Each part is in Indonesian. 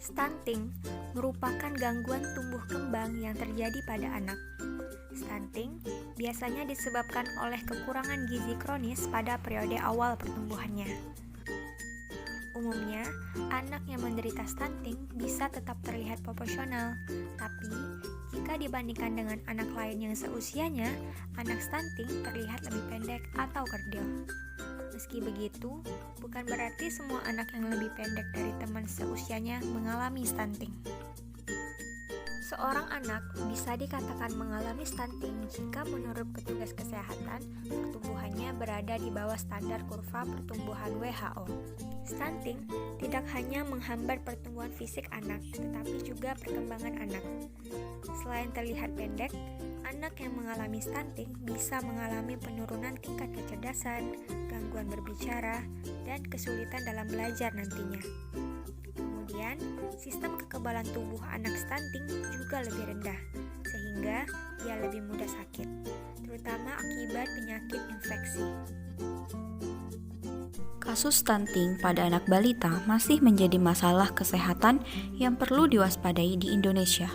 Stunting merupakan gangguan tumbuh kembang yang terjadi pada anak. Stunting biasanya disebabkan oleh kekurangan gizi kronis pada periode awal pertumbuhannya. Umumnya, anak yang menderita stunting bisa tetap terlihat proporsional, tapi jika dibandingkan dengan anak lain yang seusianya, anak stunting terlihat lebih pendek atau kerdil. Meski begitu, bukan berarti semua anak yang lebih pendek dari teman seusianya mengalami stunting. Seorang anak bisa dikatakan mengalami stunting jika menurut petugas kesehatan, pertumbuhannya berada di bawah standar kurva pertumbuhan WHO. Stunting tidak hanya menghambat pertumbuhan fisik anak, tetapi juga perkembangan anak. Selain terlihat pendek, anak yang mengalami stunting bisa mengalami penurunan tingkat kecerdasan, gangguan berbicara, dan kesulitan dalam belajar nantinya. Kemudian, sistem kekebalan tubuh anak stunting juga lebih rendah, sehingga ia lebih mudah sakit, terutama akibat penyakit infeksi. Kasus stunting pada anak balita masih menjadi masalah kesehatan yang perlu diwaspadai di Indonesia.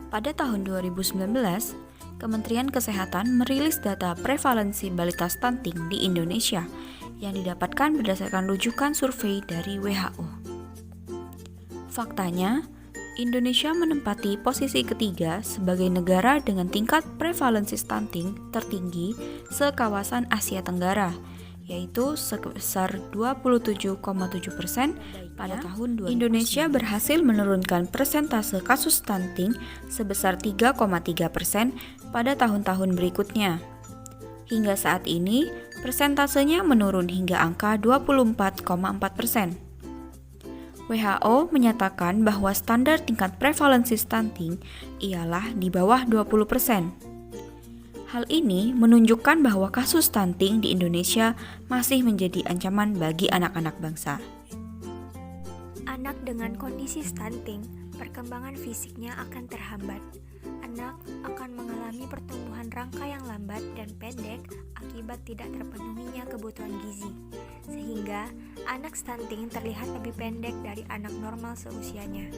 Pada tahun 2019, Kementerian Kesehatan merilis data prevalensi balita stunting di Indonesia yang didapatkan berdasarkan rujukan survei dari WHO. Faktanya, Indonesia menempati posisi ketiga sebagai negara dengan tingkat prevalensi stunting tertinggi sekawasan Asia Tenggara, yaitu sebesar 27,7% pada tahun 2019. Indonesia berhasil menurunkan persentase kasus stunting sebesar 3,3% pada tahun-tahun berikutnya. Hingga saat ini, persentasenya menurun hingga angka 24,4%. WHO menyatakan bahwa standar tingkat prevalensi stunting ialah di bawah 20%. Hal ini menunjukkan bahwa kasus stunting di Indonesia masih menjadi ancaman bagi anak-anak bangsa. Anak dengan kondisi stunting, perkembangan fisiknya akan terhambat. Anak akan mengalami pertumbuhan rangka yang lambat dan pendek akibat tidak terpenuhinya kebutuhan gizi, sehingga anak stunting terlihat lebih pendek dari anak normal seusianya.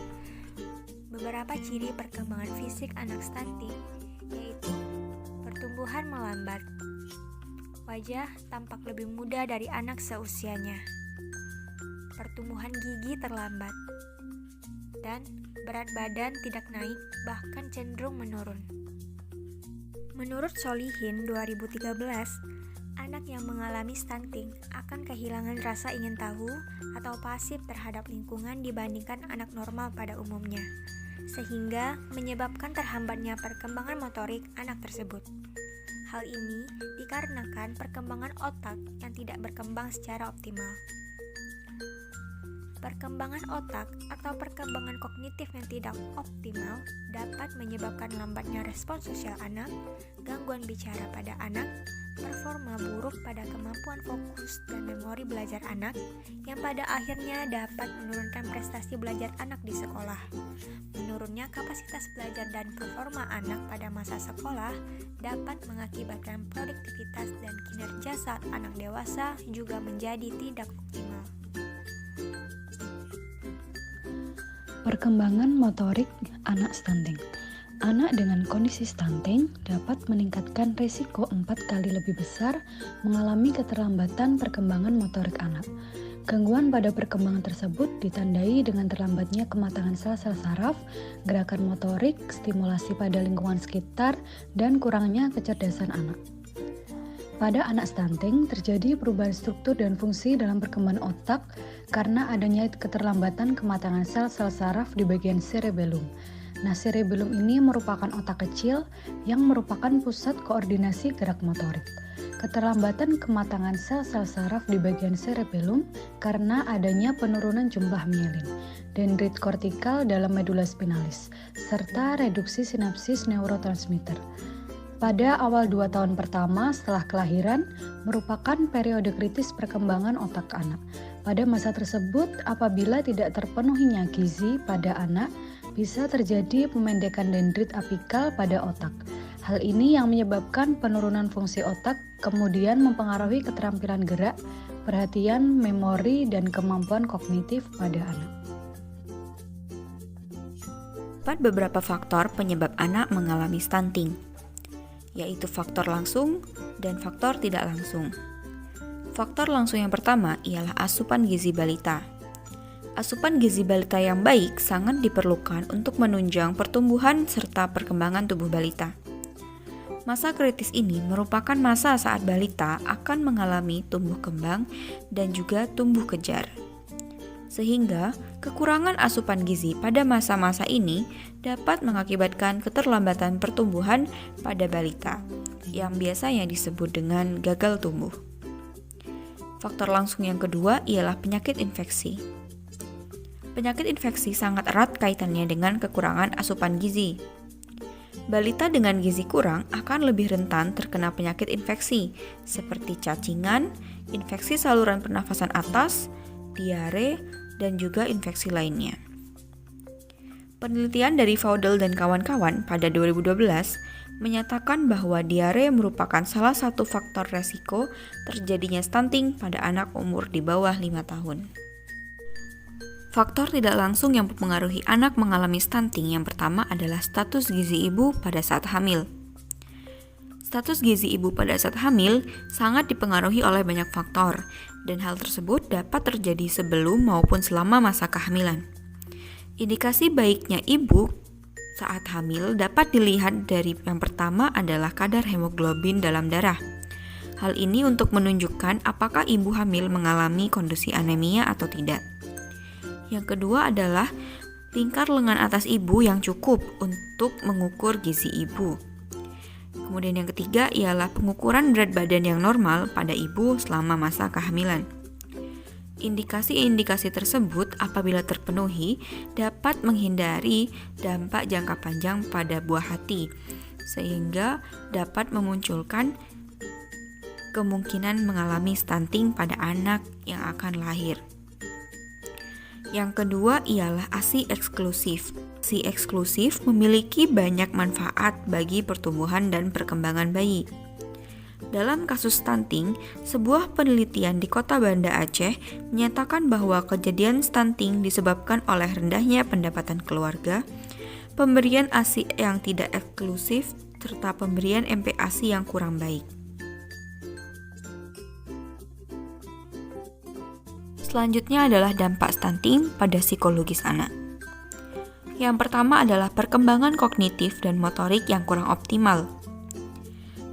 Beberapa ciri perkembangan fisik anak stunting yaitu pertumbuhan melambat, wajah tampak lebih muda dari anak seusianya, pertumbuhan gigi terlambat, dan berat badan tidak naik, bahkan cenderung menurun. Menurut Solihin 2013, anak yang mengalami stunting akan kehilangan rasa ingin tahu atau pasif terhadap lingkungan dibandingkan anak normal pada umumnya, sehingga menyebabkan terhambatnya perkembangan motorik anak tersebut. Hal ini dikarenakan perkembangan otak yang tidak berkembang secara optimal. Perkembangan otak atau perkembangan kognitif yang tidak optimal dapat menyebabkan lambatnya respons sosial anak, gangguan bicara pada anak, performa buruk pada kemampuan fokus dan memori belajar anak, yang pada akhirnya dapat menurunkan prestasi belajar anak di sekolah. Menurunnya kapasitas belajar dan performa anak pada masa sekolah dapat mengakibatkan produktivitas dan kinerja saat anak dewasa juga menjadi tidak optimal. Perkembangan motorik anak stunting. Anak dengan kondisi stunting dapat meningkatkan risiko 4 kali lebih besar mengalami keterlambatan perkembangan motorik anak. Gangguan pada perkembangan tersebut ditandai dengan terlambatnya kematangan sel-sel saraf, gerakan motorik, stimulasi pada lingkungan sekitar, dan kurangnya kecerdasan anak. Pada anak stunting, terjadi perubahan struktur dan fungsi dalam perkembangan otak karena adanya keterlambatan kematangan sel-sel saraf di bagian cerebellum. Nah, cerebellum ini merupakan otak kecil yang merupakan pusat koordinasi gerak motorik. Keterlambatan kematangan sel-sel saraf di bagian cerebellum karena adanya penurunan jumlah mielin, dendrit kortikal dalam medula spinalis, serta reduksi sinapsis neurotransmitter. Pada awal 2 tahun pertama setelah kelahiran merupakan periode kritis perkembangan otak anak. Pada masa tersebut, apabila tidak terpenuhinya gizi pada anak, bisa terjadi pemendekan dendrit apikal pada otak. Hal ini yang menyebabkan penurunan fungsi otak, kemudian mempengaruhi keterampilan gerak, perhatian, memori, dan kemampuan kognitif pada anak. Terdapat beberapa faktor penyebab anak mengalami stunting, yaitu faktor langsung dan faktor tidak langsung. Faktor langsung yang pertama ialah asupan gizi balita. Asupan gizi balita yang baik sangat diperlukan untuk menunjang pertumbuhan serta perkembangan tubuh balita. Masa kritis ini merupakan masa saat balita akan mengalami tumbuh kembang dan juga tumbuh kejar. Sehingga kekurangan asupan gizi pada masa-masa ini dapat mengakibatkan keterlambatan pertumbuhan pada balita, yang biasanya disebut dengan gagal tumbuh. Faktor langsung yang kedua ialah penyakit infeksi. Penyakit infeksi sangat erat kaitannya dengan kekurangan asupan gizi. Balita dengan gizi kurang akan lebih rentan terkena penyakit infeksi, seperti cacingan, infeksi saluran pernafasan atas, diare, dan juga infeksi lainnya. Penelitian dari Faudel dan kawan-kawan pada 2012 menyatakan bahwa diare merupakan salah satu faktor resiko terjadinya stunting pada anak umur di bawah 5 tahun. Faktor tidak langsung yang mempengaruhi anak mengalami stunting yang pertama adalah status gizi ibu pada saat hamil. Status gizi ibu pada saat hamil sangat dipengaruhi oleh banyak faktor, dan hal tersebut dapat terjadi sebelum maupun selama masa kehamilan. Indikasi baiknya ibu saat hamil dapat dilihat dari yang pertama adalah kadar hemoglobin dalam darah. Hal ini untuk menunjukkan apakah ibu hamil mengalami kondisi anemia atau tidak. Yang kedua adalah lingkar lengan atas ibu yang cukup untuk mengukur gizi ibu. Kemudian yang ketiga ialah pengukuran berat badan yang normal pada ibu selama masa kehamilan. Indikasi-indikasi tersebut apabila terpenuhi dapat menghindari dampak jangka panjang pada buah hati, sehingga dapat memunculkan kemungkinan mengalami stunting pada anak yang akan lahir. Yang kedua ialah ASI eksklusif. ASI eksklusif memiliki banyak manfaat bagi pertumbuhan dan perkembangan bayi. Dalam kasus stunting, sebuah penelitian di Kota Banda Aceh menyatakan bahwa kejadian stunting disebabkan oleh rendahnya pendapatan keluarga, pemberian ASI yang tidak eksklusif, serta pemberian MPASI yang kurang baik. Selanjutnya adalah dampak stunting pada psikologis anak. Yang pertama adalah perkembangan kognitif dan motorik yang kurang optimal.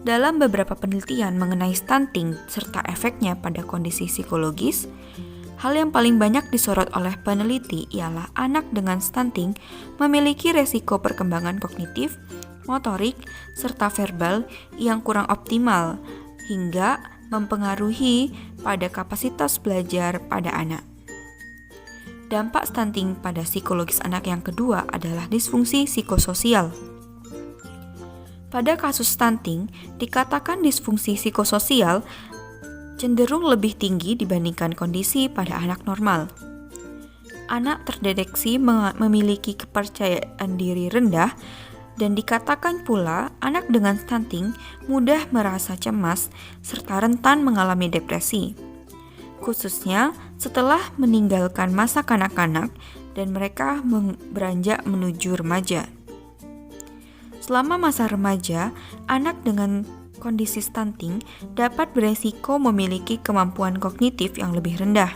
Dalam beberapa penelitian mengenai stunting serta efeknya pada kondisi psikologis, hal yang paling banyak disorot oleh peneliti ialah anak dengan stunting memiliki resiko perkembangan kognitif, motorik, serta verbal yang kurang optimal hingga mempengaruhi pada kapasitas belajar pada anak. Dampak stunting pada psikologis anak yang kedua adalah disfungsi psikososial. Pada kasus stunting, dikatakan disfungsi psikososial cenderung lebih tinggi dibandingkan kondisi pada anak normal. Anak terdeteksi memiliki kepercayaan diri rendah, dan dikatakan pula anak dengan stunting mudah merasa cemas serta rentan mengalami depresi, khususnya setelah meninggalkan masa kanak-kanak dan mereka beranjak menuju remaja. Selama masa remaja, anak dengan kondisi stunting dapat beresiko memiliki kemampuan kognitif yang lebih rendah,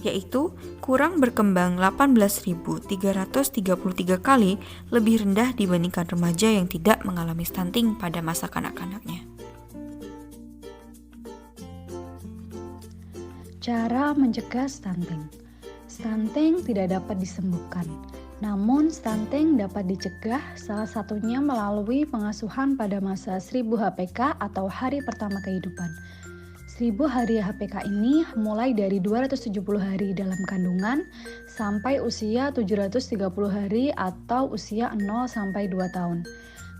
yaitu kurang berkembang 18.333 kali lebih rendah dibandingkan remaja yang tidak mengalami stunting pada masa kanak-kanaknya. Cara mencegah stunting. Stunting tidak dapat disembuhkan, namun stunting dapat dicegah salah satunya melalui pengasuhan pada masa 1000 HPK atau hari pertama kehidupan. 1000 hari HPK ini mulai dari 270 hari dalam kandungan sampai usia 730 hari atau usia 0 sampai 2 tahun.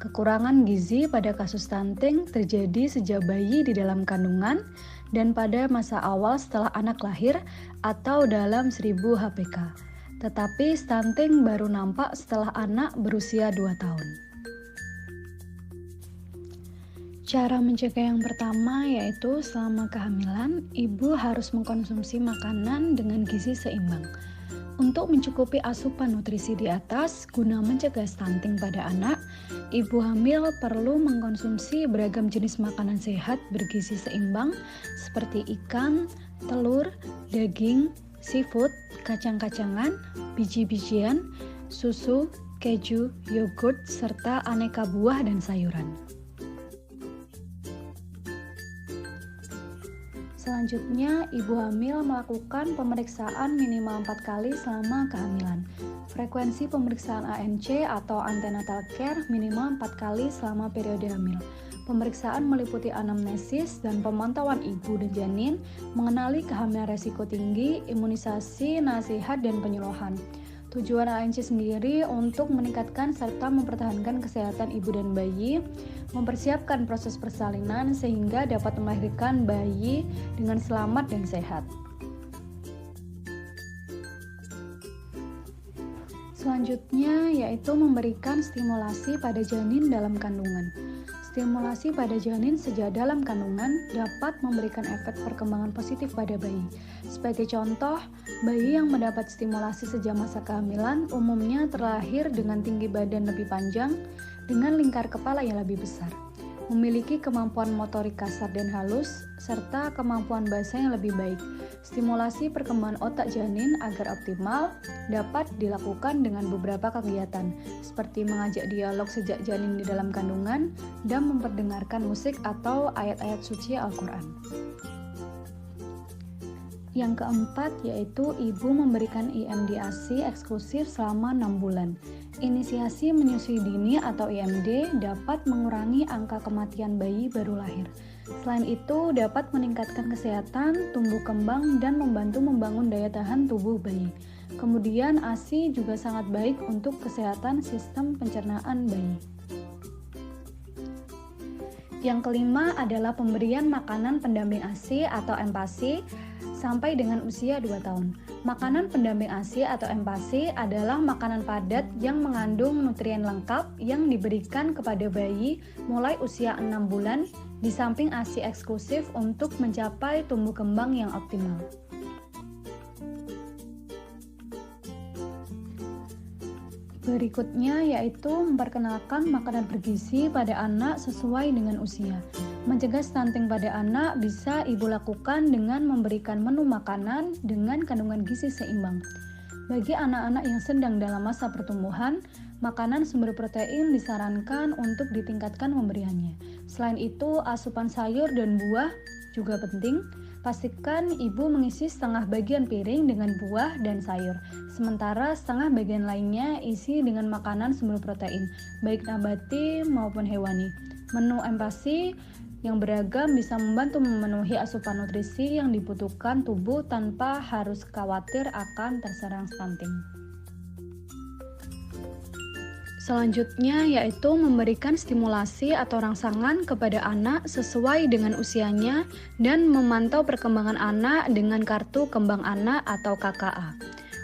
Kekurangan gizi pada kasus stunting terjadi sejak bayi di dalam kandungan dan pada masa awal setelah anak lahir atau dalam 1000 HPK. Tetapi stunting baru nampak setelah anak berusia 2 tahun. Cara mencegah yang pertama yaitu selama kehamilan, ibu harus mengkonsumsi makanan dengan gizi seimbang. Untuk mencukupi asupan nutrisi di atas guna mencegah stunting pada anak, ibu hamil perlu mengkonsumsi beragam jenis makanan sehat bergizi seimbang seperti ikan, telur, daging, seafood, kacang-kacangan, biji-bijian, susu, keju, yogurt, serta aneka buah dan sayuran. Selanjutnya, ibu hamil melakukan pemeriksaan minimal 4 kali selama kehamilan. Frekuensi pemeriksaan ANC atau antenatal care minimal 4 kali selama periode hamil. Pemeriksaan meliputi anamnesis dan pemantauan ibu dan janin, mengenali kehamilan resiko tinggi, imunisasi, nasihat, dan penyuluhan. Tujuan ANC sendiri untuk meningkatkan serta mempertahankan kesehatan ibu dan bayi, mempersiapkan proses persalinan sehingga dapat melahirkan bayi dengan selamat dan sehat. Selanjutnya yaitu memberikan stimulasi pada janin dalam kandungan. Stimulasi pada janin sejak dalam kandungan dapat memberikan efek perkembangan positif pada bayi. Sebagai contoh, bayi yang mendapat stimulasi sejak masa kehamilan umumnya terlahir dengan tinggi badan lebih panjang, dengan lingkar kepala yang lebih besar, memiliki kemampuan motorik kasar dan halus, serta kemampuan bahasa yang lebih baik. Stimulasi perkembangan otak janin agar optimal dapat dilakukan dengan beberapa kegiatan, seperti mengajak dialog sejak janin di dalam kandungan dan memperdengarkan musik atau ayat-ayat suci Al-Quran. Yang keempat yaitu ibu memberikan IMD ASI eksklusif selama 6 bulan. Inisiasi menyusui dini atau IMD dapat mengurangi angka kematian bayi baru lahir. Selain itu, dapat meningkatkan kesehatan, tumbuh kembang, dan membantu membangun daya tahan tubuh bayi. Kemudian, ASI juga sangat baik untuk kesehatan sistem pencernaan bayi. Yang kelima adalah pemberian makanan pendamping ASI atau MPASI sampai dengan usia 2 tahun. Makanan pendamping ASI atau MPASI adalah makanan padat yang mengandung nutrien lengkap yang diberikan kepada bayi mulai usia 6 bulan, di samping ASI eksklusif untuk mencapai tumbuh kembang yang optimal. Berikutnya yaitu memperkenalkan makanan bergizi pada anak sesuai dengan usia. Mencegah stunting pada anak bisa ibu lakukan dengan memberikan menu makanan dengan kandungan gizi seimbang. Bagi anak-anak yang sedang dalam masa pertumbuhan, makanan sumber protein disarankan untuk ditingkatkan pemberiannya. Selain itu, asupan sayur dan buah juga penting. Pastikan ibu mengisi setengah bagian piring dengan buah dan sayur, sementara setengah bagian lainnya isi dengan makanan sumber protein, baik nabati maupun hewani. Menu MPASI yang beragam bisa membantu memenuhi asupan nutrisi yang dibutuhkan tubuh tanpa harus khawatir akan terserang stunting. Selanjutnya yaitu memberikan stimulasi atau rangsangan kepada anak sesuai dengan usianya dan memantau perkembangan anak dengan kartu kembang anak atau KKA.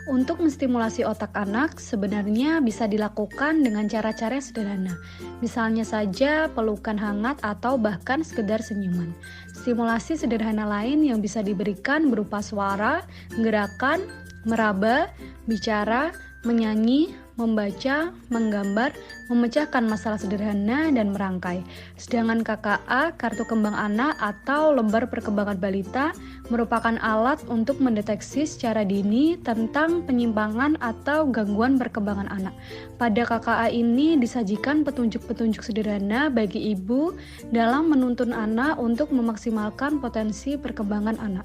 Untuk menstimulasi otak anak sebenarnya bisa dilakukan dengan cara-cara sederhana. Misalnya saja pelukan hangat atau bahkan sekedar senyuman. Stimulasi sederhana lain yang bisa diberikan berupa suara, gerakan, meraba, bicara, menyanyi, membaca, menggambar, memecahkan masalah sederhana, dan merangkai. Sedangkan KKA, kartu kembang anak atau lembar perkembangan balita, merupakan alat untuk mendeteksi secara dini tentang penyimpangan atau gangguan perkembangan anak. Pada KKA ini disajikan petunjuk-petunjuk sederhana bagi ibu dalam menuntun anak untuk memaksimalkan potensi perkembangan anak.